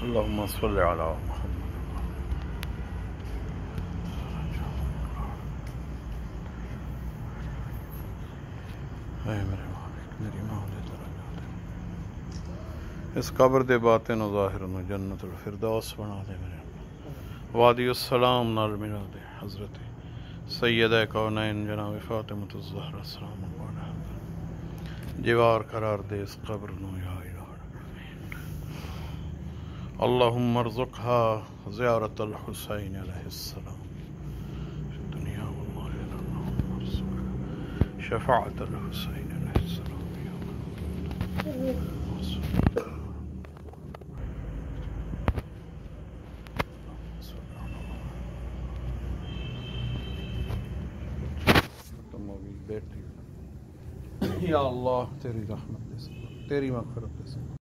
اللهم صل على محمد. اے میرے مالک میری ماں اس قبر دے باطن و ظاہر نو جنت الفردوس بنا دے میرے وادی السلام نال ملا دے حضرت سیدہ کونین جناب فاطمۃ الزہرا السلام علیہا جوار قرار دے اس قبر نو یا الہ اللہم ارزقها زیارت الحسین علیہ السلام فی الدنیا والآخرہ اللہم ارزقها شفاعت الحسین علیہ السلام بیٹھی یا اللہ تیری رحمت دے تیری مغفرت دے